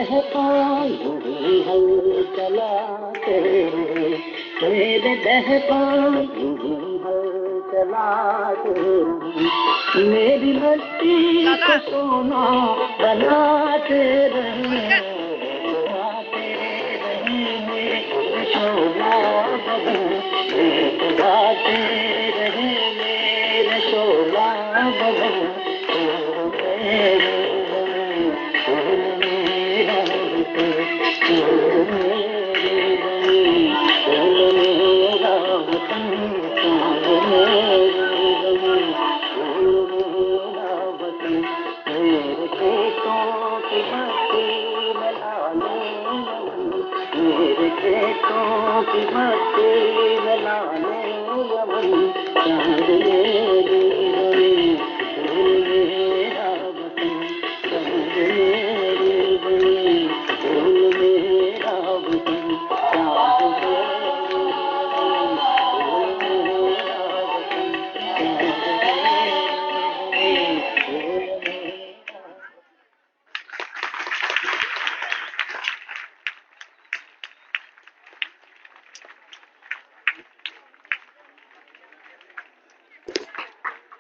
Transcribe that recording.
बहका यूं ही हल चलाते रहे, मेरे बहका यूं ही हल चलाते रहे, मेरी मस्ती को सोना बनाते रहे, गाते रहे मेरे शोला बबू, गाते रहे मेरे शोला बबू। मेरे खेतों की मस्ती में लाने यमन चांद मेरी